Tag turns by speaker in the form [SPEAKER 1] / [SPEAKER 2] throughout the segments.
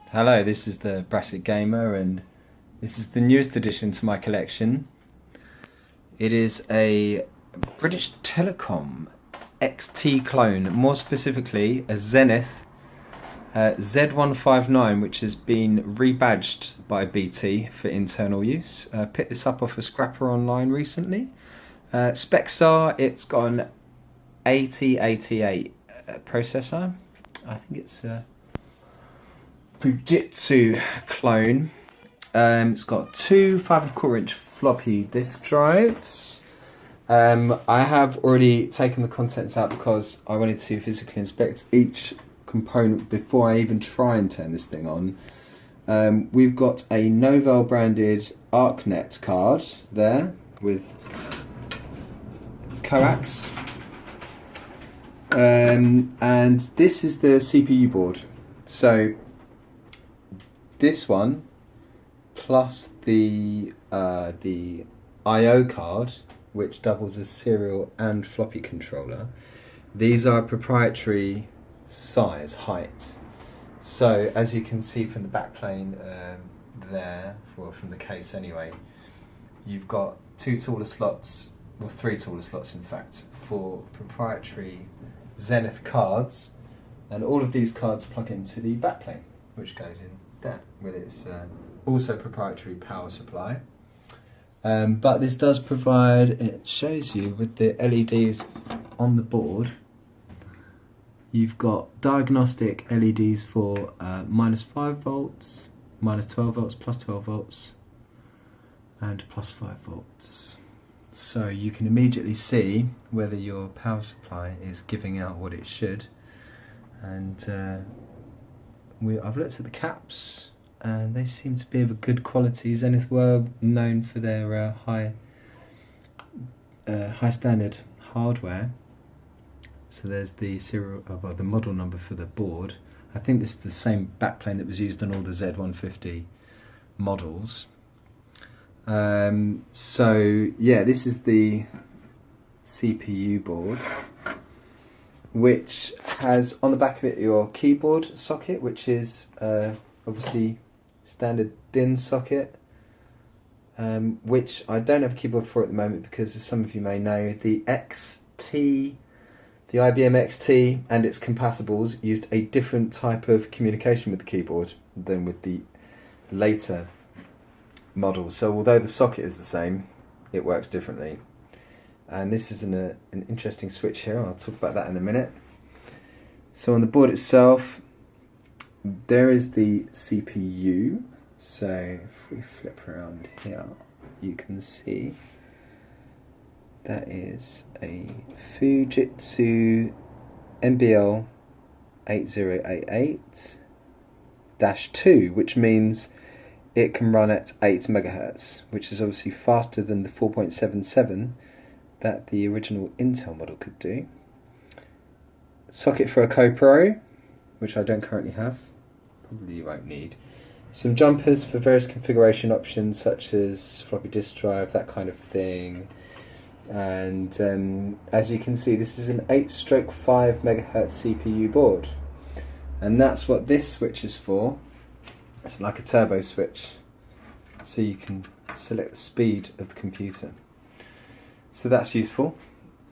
[SPEAKER 1] Hello, this is the Brassic Gamer, and this is the newest addition to my collection. It is a British Telecom XT clone, more specifically a Zenith Z-159, which has been rebadged by BT for internal use. Picked this up off a scrapper online recently. Specs are, it's got an 8088 processor. I think it's a Fujitsu clone. It's got two 5¼ floppy disk drives. I have already taken the contents out because I wanted to physically inspect each component before I even try and turn this thing on. We've got a Novell branded ArcNet card there with coax. And this is the CPU board. So this one plus the I/O card, which doubles as serial and floppy controller. These are proprietary size, height. So as you can see from the backplane there, or from the case anyway, you've got two taller slots, or three taller slots in fact, for proprietary Zenith cards, and all of these cards plug into the backplane, which goes in there with its also proprietary power supply. But this does provide, it shows you with the LEDs on the board, you've got diagnostic LEDs for -5 volts, -12 volts, +12 volts, and +5 volts. So you can immediately see whether your power supply is giving out what it should. And I've looked at the caps, and they seem to be of a good quality. Zenith were known for their high standard hardware. So there's the serial, well, the model number for the board. I think this is the same backplane that was used on all the Z150 models. So yeah, this is the CPU board, which has on the back of it your keyboard socket, which is obviously standard DIN socket, which I don't have a keyboard for at the moment because, as some of you may know, the IBM XT and its compatibles used a different type of communication with the keyboard than with the later models. So although the socket is the same, it works differently. And this is an interesting switch here. I'll talk about that in a minute. So on the board itself, there is the CPU. So if we flip around here, you can see that is a Fujitsu MBL 8088-2, which means it can run at 8 MHz, which is obviously faster than the 4.77 that the original Intel model could do. Socket for a CoPro, which I don't currently have, probably you won't need. Some jumpers for various configuration options such as floppy disk drive, that kind of thing. And as you can see, this is an 8/5 MHz CPU board, and that's what this switch is for. It's like a turbo switch, so you can select the speed of the computer. So that's useful.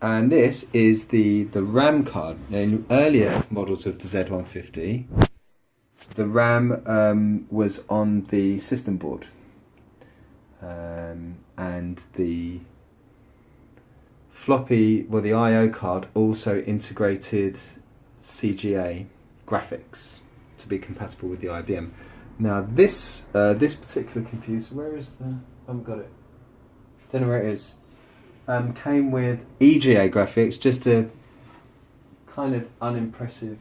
[SPEAKER 1] And this is the RAM card. Now, in earlier models of the Z150, the RAM was on the system board, and the floppy, well, the I/O card also integrated CGA graphics to be compatible with the IBM. Now this particular computer, where is the? I haven't got it. Don't know where it is. Came with EGA graphics, just a kind of unimpressive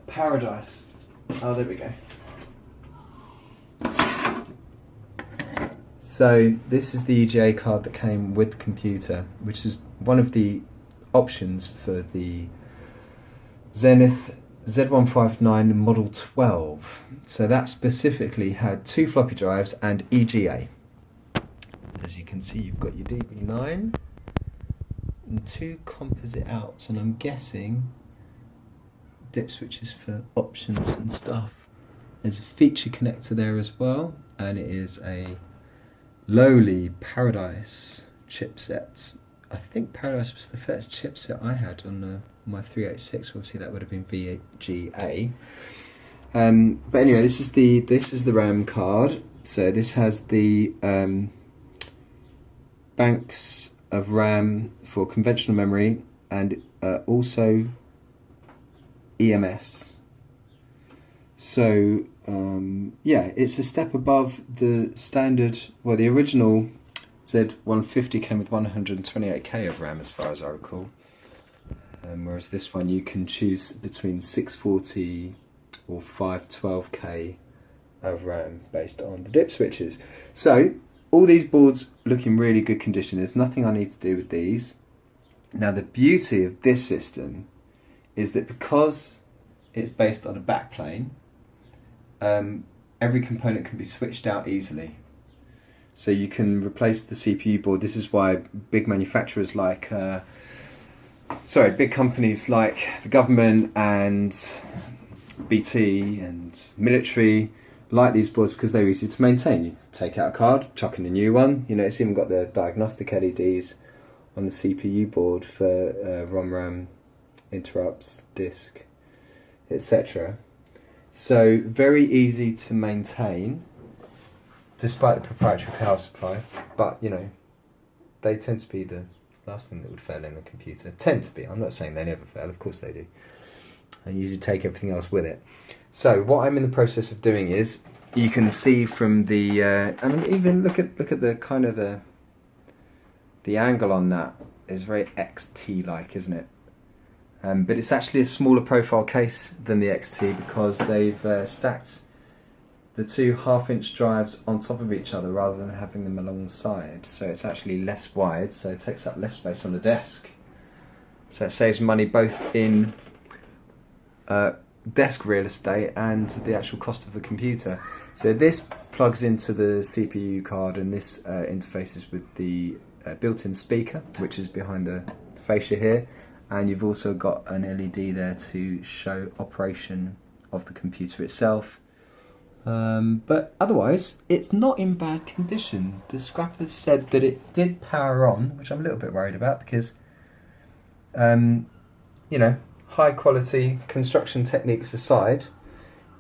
[SPEAKER 1] Paradise. Oh, there we go. So this is the EGA card that came with the computer, which is one of the options for the Zenith Z-159 Model 12. So that specifically had 2 floppy drives and EGA. As you can see, you've got your DB9 and 2 composite outs, and I'm guessing dip switches for options and stuff. There's a feature connector there as well, and it is a lowly Paradise chipset. I think Paradise was the first chipset I had on my 386. Obviously, that would have been VGA. But anyway, this is the RAM card. So this has the banks of RAM for conventional memory and also EMS. So yeah, it's a step above the standard. Well, the original Z-150 came with 128k of RAM, as far as I recall. Whereas this one, you can choose between 640 or 512k of RAM based on the dip switches. So all these boards look in really good condition. There's nothing I need to do with these. Now the beauty of this system is that because it's based on a backplane, every component can be switched out easily. So you can replace the CPU board. This is why big manufacturers like, big companies like the government and BT and military like these boards, because they're easy to maintain. You take out a card, chuck in a new one. You know, it's even got the diagnostic LEDs on the CPU board for ROM-RAM, interrupts, disk, etc. So very easy to maintain, despite the proprietary power supply. But you know, they tend to be the last thing that would fail in a computer. Tend to be. I'm not saying they never fail. Of course they do. And you usually take everything else with it. So what I'm in the process of doing is, you can see from the, I mean, even look at the kind of the angle on that is very XT-like, isn't it? But it's actually a smaller profile case than the XT, because they've stacked the 2 half-inch drives on top of each other rather than having them alongside. So it's actually less wide, so it takes up less space on the desk. So it saves money both in desk real estate and the actual cost of the computer. So this plugs into the CPU card, and this interfaces with the built-in speaker, which is behind the fascia here, and you've also got an LED there to show operation of the computer itself. But otherwise, it's not in bad condition. The scrappers said that it did power on, which I'm a little bit worried about, because you know, high quality construction techniques aside,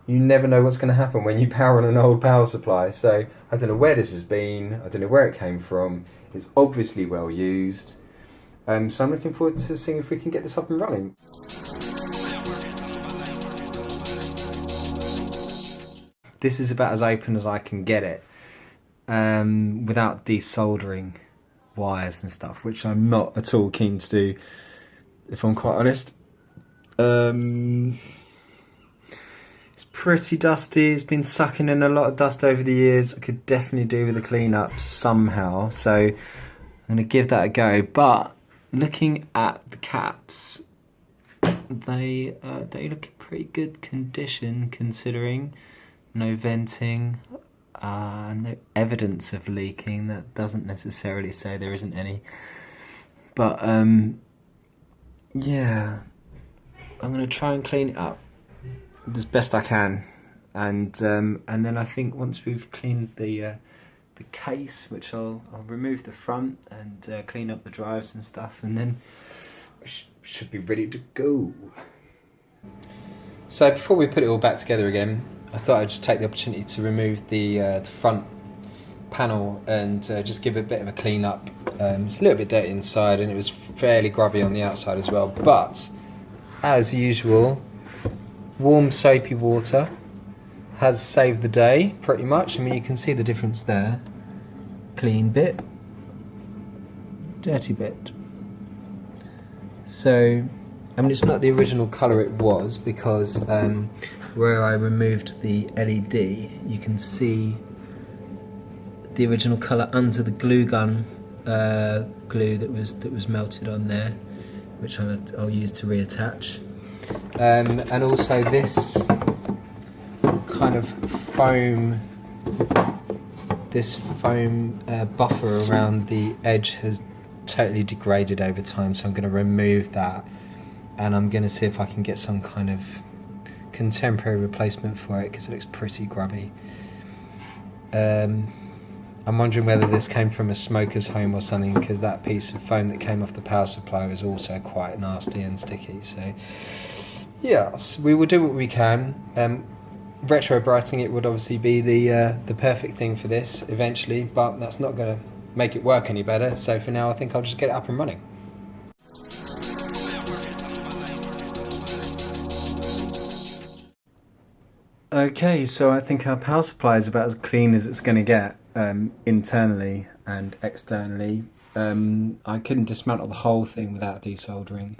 [SPEAKER 1] you never know what's going to happen when you power on an old power supply. So I don't know where this has been, I don't know where it came from. It's obviously well used. So I'm looking forward to seeing if we can get this up and running. This is about as open as I can get it, without desoldering wires and stuff, which I'm not at all keen to do, if I'm quite honest. It's pretty dusty. It's been sucking in a lot of dust over the years. I could definitely do with a clean up somehow, so I'm going to give that a go. But looking at the caps, they look in pretty good condition, considering no venting, no evidence of leaking. That doesn't necessarily say there isn't any, but yeah, I'm going to try and clean it up as best I can, and then I think once we've cleaned the case, which I'll remove the front and clean up the drives and stuff, and then we should be ready to go. So before we put it all back together again, I thought I'd just take the opportunity to remove the front panel and just give it a bit of a clean up. It's a little bit dirty inside, and it was fairly grubby on the outside as well, but as usual, warm soapy water has saved the day pretty much. I mean, you can see the difference there. Clean bit, dirty bit. So I mean, it's not the original colour it was, because where I removed the LED, you can see the original colour under the glue gun glue that was melted on there, which I'll use to reattach. And also this kind of foam, buffer around the edge has totally degraded over time, so I'm going to remove that, and I'm going to see if I can get some kind of contemporary replacement for it, because it looks pretty grubby. I'm wondering whether this came from a smoker's home or something, because that piece of foam that came off the power supply was also quite nasty and sticky. So yes, we will do what we can. Retro brighting it would obviously be the perfect thing for this eventually, but that's not going to make it work any better. So for now, I think I'll just get it up and running. Okay, so I think our power supply is about as clean as it's going to get, internally and externally. I couldn't dismantle the whole thing without desoldering.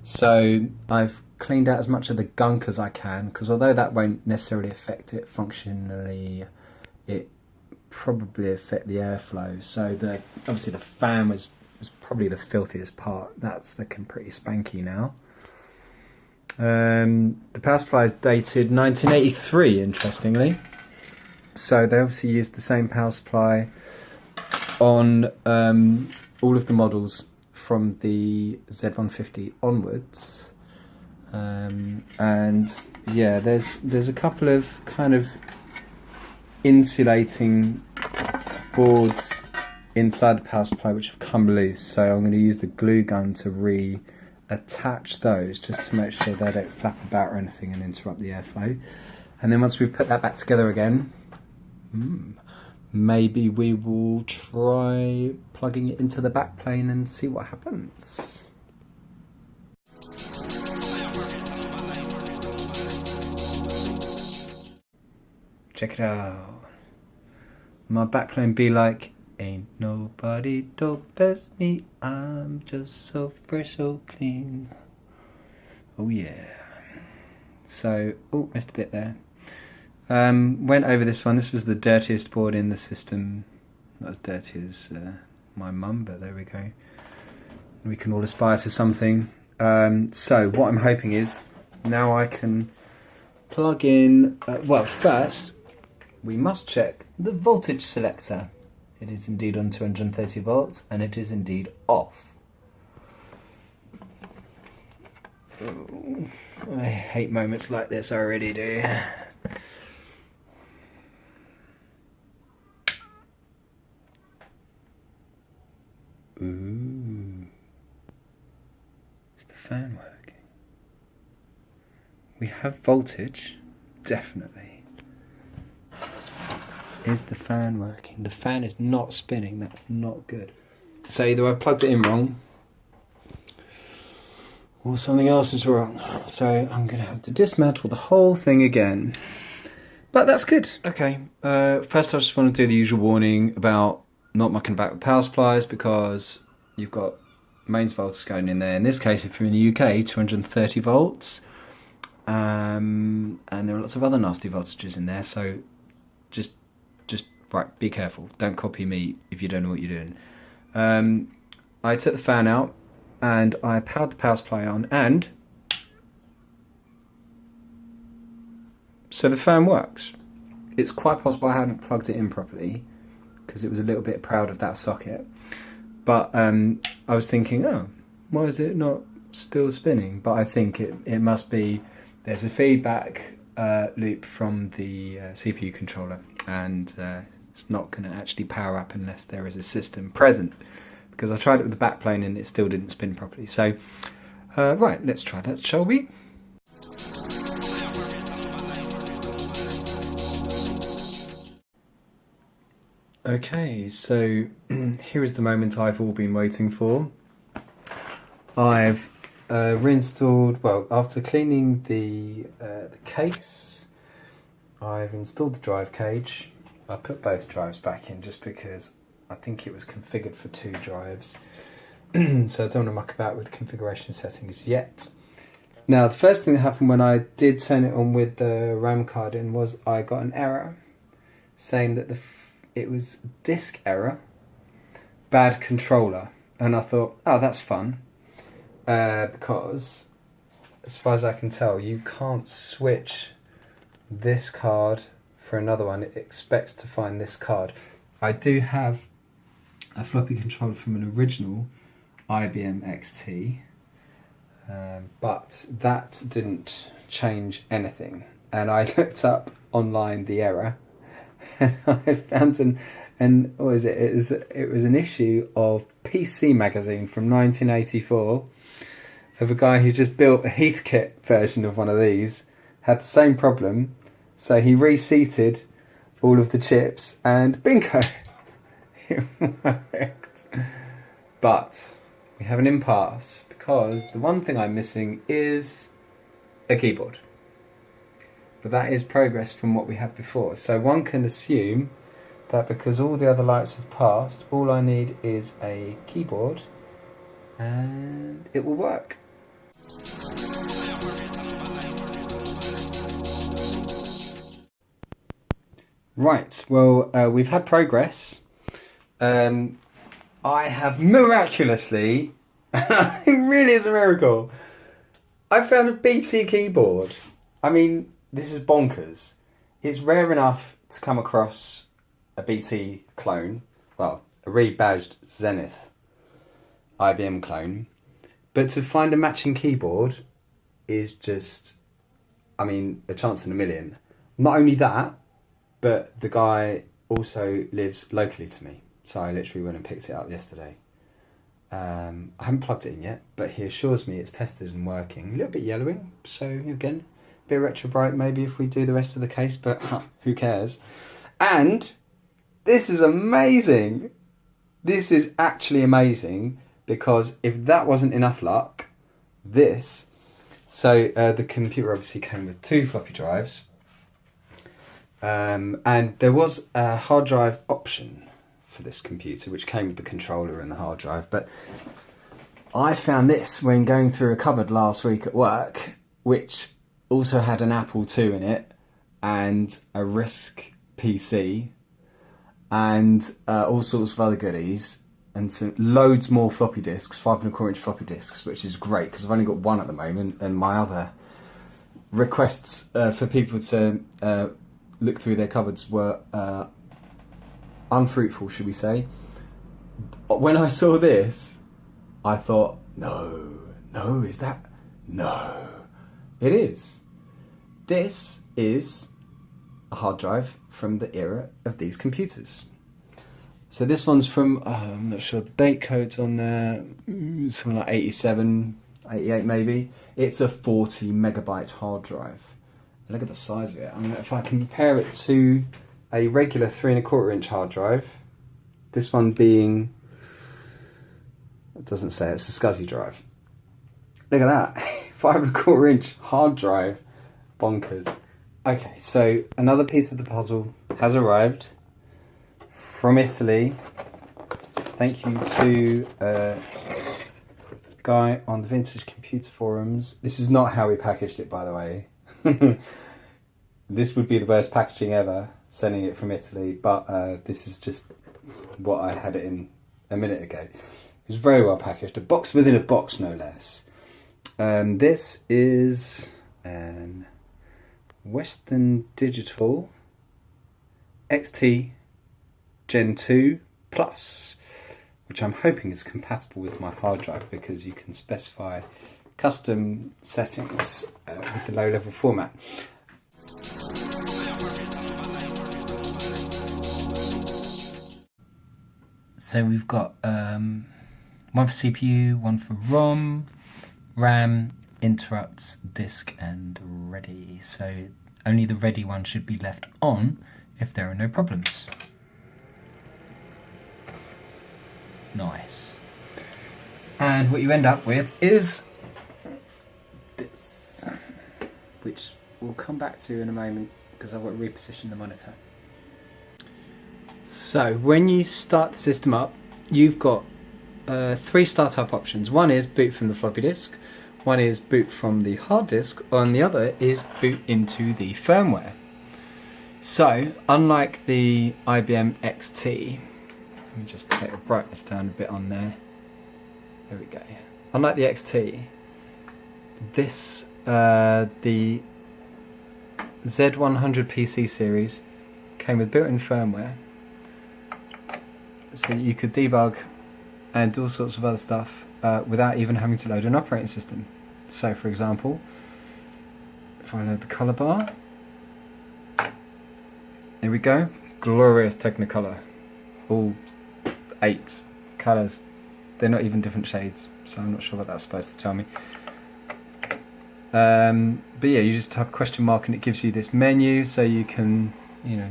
[SPEAKER 1] So I've cleaned out as much of the gunk as I can, because although that won't necessarily affect it functionally, it probably affect the airflow. So obviously the fan was probably the filthiest part. That's looking pretty spanky now. The power supply is dated 1983, interestingly. So they obviously used the same power supply on all of the models from the Z-150 onwards. And yeah, there's a couple of kind of insulating boards inside the power supply which have come loose. So I'm going to use the glue gun to reattach those, just to make sure they don't flap about or anything and interrupt the airflow. And then once we've put that back together again, maybe we will try plugging it into the backplane and see what happens. Check it out. My backplane be like, ain't nobody dope as me, I'm just so fresh, so clean. Oh yeah. So, oh, missed a bit there. Went over this one. This was the dirtiest board in the system. Not as dirty as my mum, but there we go. We can all aspire to something. So what I'm hoping is, now I can plug in, well, first we must check the voltage selector. It is indeed on 230 volts, and it is indeed off. Oh, I hate moments like this, I really do. Ooh. Is the fan working? We have voltage, definitely. Is the fan working? The fan is not spinning, that's not good. So either I've plugged it in wrong, or something else is wrong. So I'm going to have to dismantle the whole thing again. But that's good. Okay, first I just want to do the usual warning about not mucking about with power supplies, because you've got mains voltage going in there. In this case, if you're in the UK, 230 volts. And there are lots of other nasty voltages in there, so just right, be careful. Don't copy me if you don't know what you're doing. I took the fan out and I powered the power supply on, and so the fan works. It's quite possible I hadn't plugged it in properly, because it was a little bit proud of that socket. But I was thinking, oh, why is it not still spinning? But I think it must be, there's a feedback loop from the CPU controller, and it's not going to actually power up unless there is a system present, because I tried it with the backplane and it still didn't spin properly. So right, let's try that, shall we? Okay, so here is the moment I've all been waiting for. I've reinstalled, well, after cleaning the case, I've installed the drive cage. I put both drives back in just because I think it was configured for 2 drives. So I don't want to muck about with configuration settings yet. Now, the first thing that happened when I did turn it on with the RAM card in was I got an error saying that it was disk error, bad controller. And I thought, oh, that's fun, because as far as I can tell, you can't switch this card for another one. It expects to find this card. I do have a floppy controller from an original IBM XT, but that didn't change anything. And I looked up online the error, and I found what was it? It was an issue of PC Magazine from 1984 of a guy who just built a Heathkit version of one of these, had the same problem, so he reseated all of the chips and bingo, it worked. But we have an impasse because the one thing I'm missing is a keyboard. But that is progress from what we had before. So one can assume that because all the other lights have passed, all I need is a keyboard and it will work. Right, well, we've had progress. I have miraculously, it really is a miracle, I found a BT keyboard. I mean, this is bonkers. It's rare enough to come across a BT clone, well, a rebadged Zenith IBM clone, but to find a matching keyboard is just, I mean, a chance in a million. Not only that, but the guy also lives locally to me, so I literally went and picked it up yesterday. I haven't plugged it in yet, but he assures me it's tested and working. A little bit yellowing, so again, a bit retro bright maybe if we do the rest of the case, but who cares? And this is amazing. This is actually amazing, because if that wasn't enough luck, this... So the computer obviously came with 2 floppy drives, and there was a hard drive option for this computer, which came with the controller and the hard drive, but I found this when going through a cupboard last week at work, which also had an Apple II in it, and a RISC PC, and all sorts of other goodies, and loads more floppy disks, 5.25-inch floppy disks, which is great because I've only got one at the moment, and my other requests for people to look through their cupboards were unfruitful, should we say. When I saw this, I thought, no, is that? No, it is. This is a hard drive from the era of these computers. So this one's from, I'm not sure the date code's on there, something like 87, 88 maybe. It's a 40 megabyte hard drive. Look at the size of it. I mean, if I compare it to a regular 3.25-inch hard drive, this one being, it doesn't say, it's a SCSI drive. Look at that, 5.25-inch hard drive, bonkers. Okay, so another piece of the puzzle has arrived from Italy. Thank you to a guy on the Vintage Computer Forums. This is not how we packaged it, by the way. This would be the worst packaging ever, sending it from Italy, but this is just what I had it in a minute ago. It was very well packaged, a box within a box, no less. This is an Western Digital XT Gen 2 Plus, which I'm hoping is compatible with my hard drive, because you can specify custom settings with the low-level format. So we've got one for CPU, one for ROM, RAM, interrupts, disk, and ready. So only the ready one should be left on if there are no problems. Nice. And what you end up with is this, which we'll come back to in a moment because I've got to reposition the monitor. So when you start the system up, you've got 3 startup options. One is boot from the floppy disk, one is boot from the hard disk, and the other is boot into the firmware. So unlike the IBM XT, let me just take the brightness down a bit on there. There we go. Unlike the XT, this the Z-100 PC series came with built-in firmware, so that you could debug and do all sorts of other stuff without even having to load an operating system. So, for example, if I load the colour bar, there we go, glorious Technicolor, all 8 colours. They're not even different shades, so I'm not sure what that's supposed to tell me. But yeah, you just type a question mark and it gives you this menu, so you can, you know,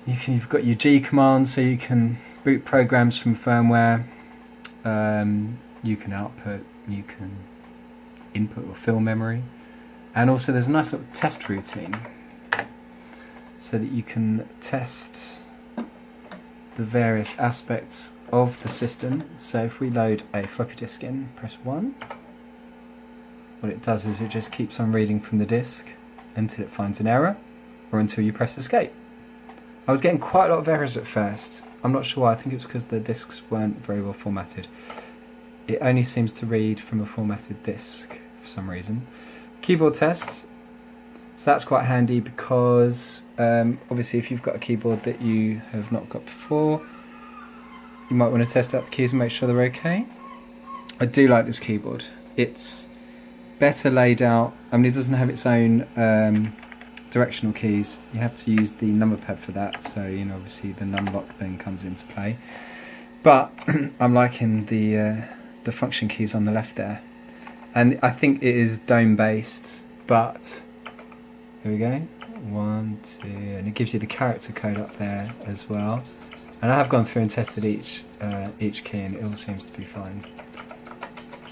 [SPEAKER 1] you've got your G command, so you can boot programs from firmware. You can output, you can input or fill memory, and also there's a nice little test routine, so that you can test the various aspects of the system. So if we load a floppy disk in, press 1, what it does is it just keeps on reading from the disk until it finds an error, or until you press escape. I was getting quite a lot of errors at first. I'm not sure why. I think it was because the disks weren't very well formatted. It only seems to read from a formatted disk for some reason. Keyboard test. So that's quite handy because obviously if you've got a keyboard that you have not got before, you might want to test out the keys and make sure they're okay. I do like this keyboard. It's better laid out. I mean, it doesn't have its own directional keys. You have to use the number pad for that, so you know, obviously the numlock then comes into play. But I'm liking the function keys on the left there, and I think it is dome based, but here we go, 1, 2, and it gives you the character code up there as well. And I have gone through and tested each key, and it all seems to be fine.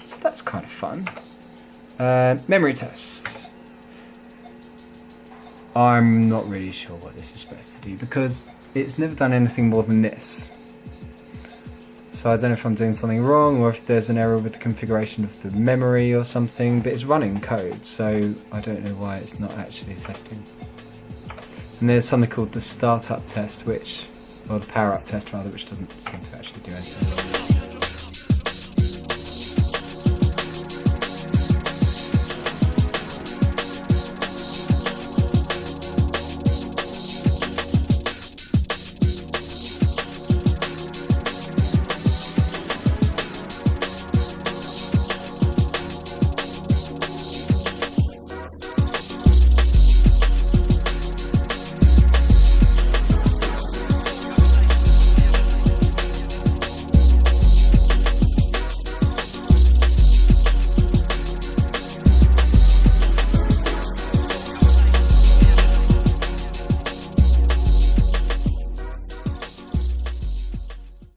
[SPEAKER 1] So that's kind of fun. Memory test. I'm not really sure what this is supposed to do because it's never done anything more than this. So I don't know if I'm doing something wrong or if there's an error with the configuration of the memory or something, but it's running code, so I don't know why it's not actually testing. And there's something called the startup test, or the power up test rather, which doesn't seem to actually do anything.